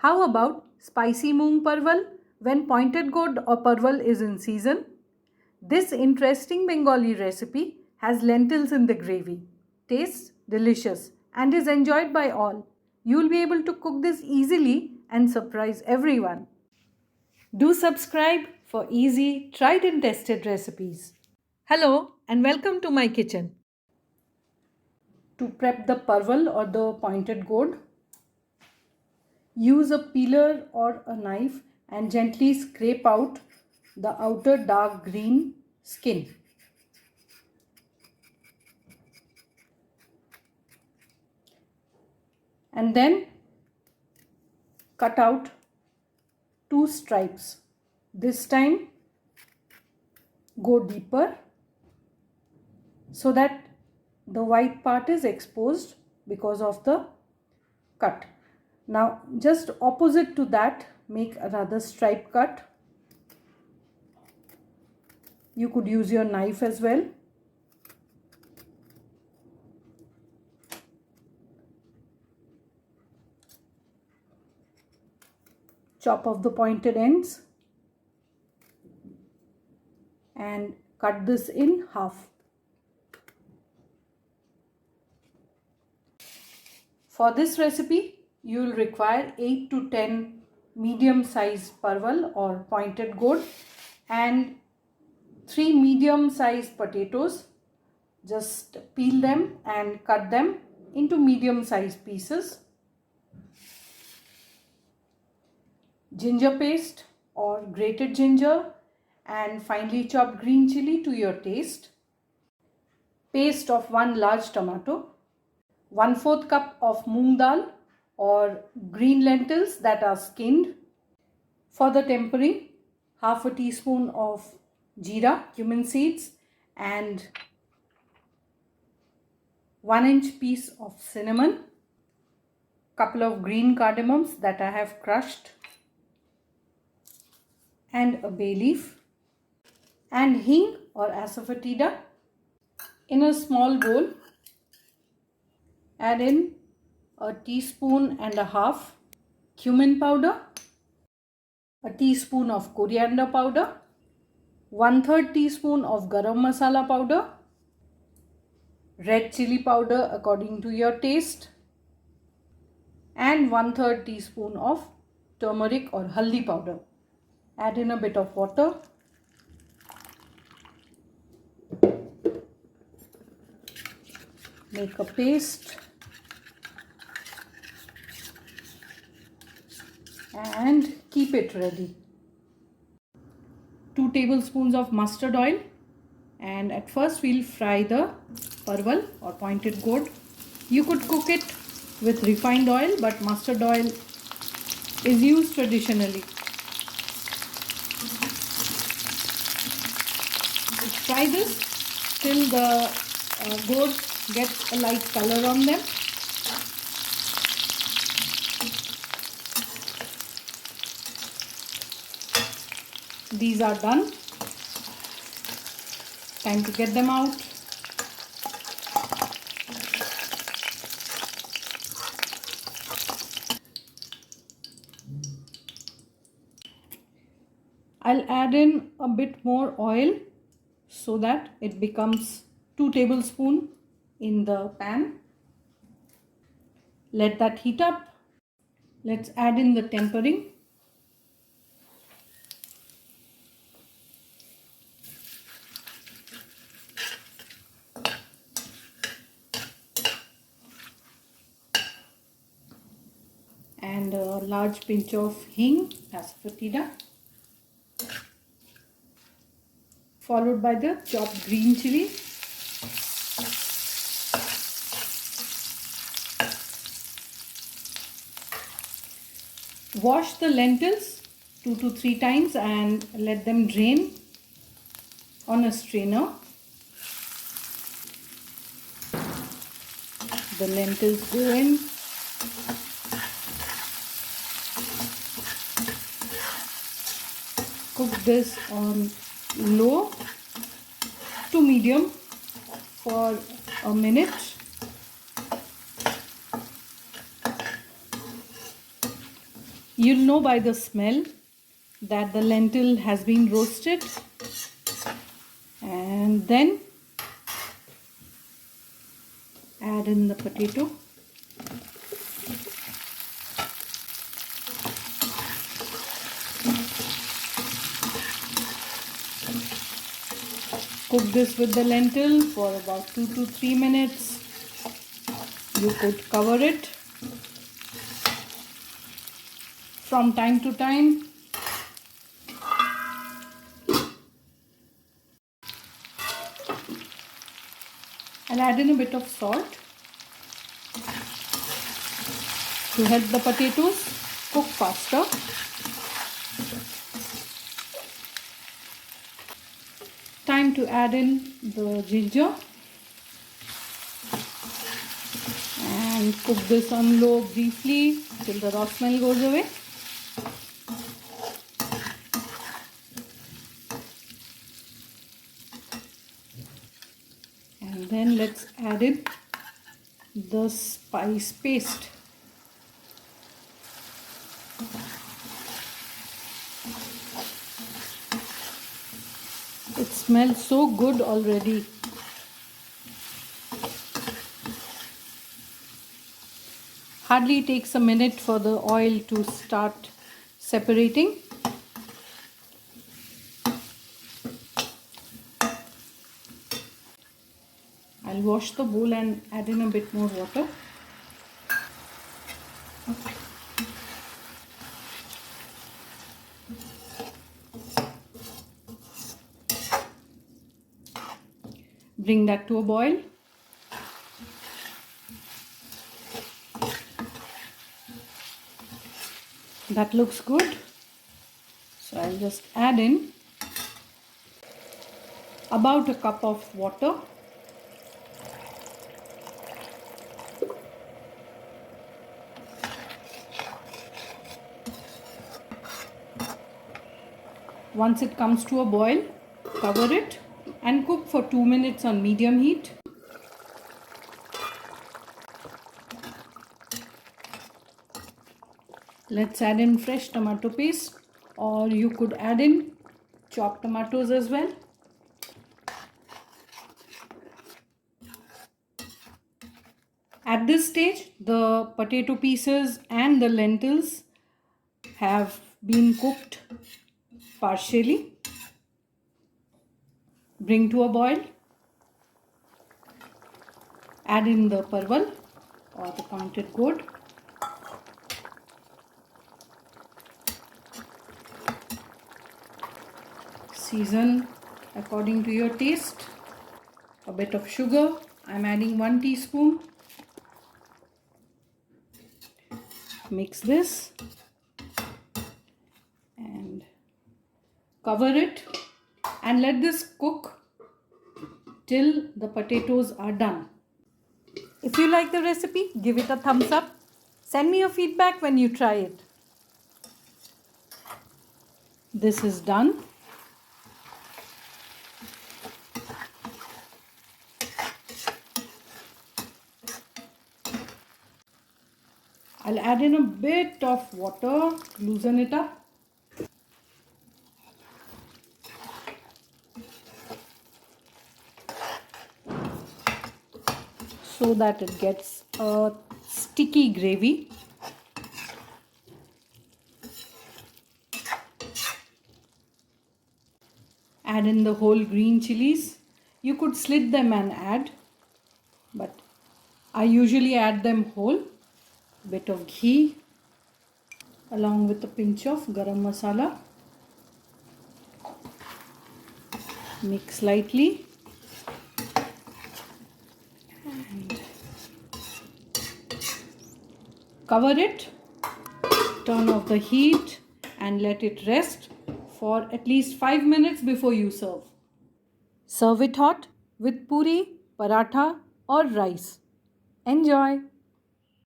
How about spicy Moong Parval when pointed gourd or parwal is in season? This interesting Bengali recipe has lentils in the gravy. Tastes delicious and is enjoyed by all. You will be able to cook this easily and surprise everyone. Do subscribe for easy, tried and tested recipes. Hello and welcome to my kitchen. To prep the parwal or the pointed gourd, use a peeler or a knife and gently scrape out the outer dark green skin. And then cut out 2 stripes. This time go deeper so that the white part is exposed because of the cut. Now just opposite to that, make another stripe cut. You could use your knife as well. Chop off the pointed ends and cut this in half. For this recipe, you will require 8 to 10 medium-sized parwal or pointed gourd and 3 medium-sized potatoes. Just peel them and cut them into medium-sized pieces. Ginger paste or grated ginger and finely chopped green chili to your taste. Paste of 1 large tomato. 1/4 cup of moong dal or green lentils that are skinned. For the tempering, half a teaspoon of jeera, cumin seeds, and 1-inch piece of cinnamon, couple of green cardamoms that I have crushed, and a bay leaf, and hing or asafoetida. In a small bowl, add in a teaspoon and a half cumin powder, a teaspoon of coriander powder, 1/3 teaspoon of garam masala powder, red chili powder according to your taste, and 1/3 teaspoon of turmeric or haldi powder. Add in a bit of water. Make a paste and keep it ready. 2 tablespoons of mustard oil, and at first we'll fry the parwal or pointed gourd. You could cook it with refined oil, but mustard oil is used traditionally. Fry this till the gourd gets a light color on them. These are done. Time to get them out. I'll add in a bit more oil so that it becomes 2 tablespoons in the pan. Let that heat up. Let's add in the tempering. And a large pinch of hing, asafoetida, followed by the chopped green chili. Wash the lentils 2 to 3 times and let them drain on a strainer. The lentils go in. Cook this on low to medium for a minute. You'll know by the smell that the lentil has been roasted. And then add in the potato. Cook this with the lentil for about 2 to 3 minutes. You could cover it from time to time. I'll add in a bit of salt to help the potatoes cook faster. Time to add in the ginger and cook this on low briefly till the raw smell goes away. And then let's add in the spice paste. It smells so good already. Hardly takes a minute for the oil to start separating. I'll wash the bowl and add in a bit more water. Bring that to a boil. That looks good. So I'll just add in about a cup of water. Once it comes to a boil, cover it and cook for 2 minutes on medium heat. Let's add in fresh tomato paste, or you could add in chopped tomatoes as well. At this stage, the potato pieces and the lentils have been cooked partially. Bring to a boil. Add in the parwal or the pointed gourd. Season according to your taste. A bit of sugar. I'm adding 1 teaspoon. Mix this and cover it and let this cook till the potatoes are done. If you like the recipe, give it a thumbs up. Send me your feedback when you try it. This is done. I'll add in a bit of water to loosen it up. So that it gets a sticky gravy. Add in the whole green chilies. You could slit them and add, but I usually add them whole. Bit of ghee along with a pinch of garam masala. Mix lightly and cover it. Turn off the heat and let it rest for at least 5 minutes before you serve. Serve it hot with puri, paratha or rice. Enjoy!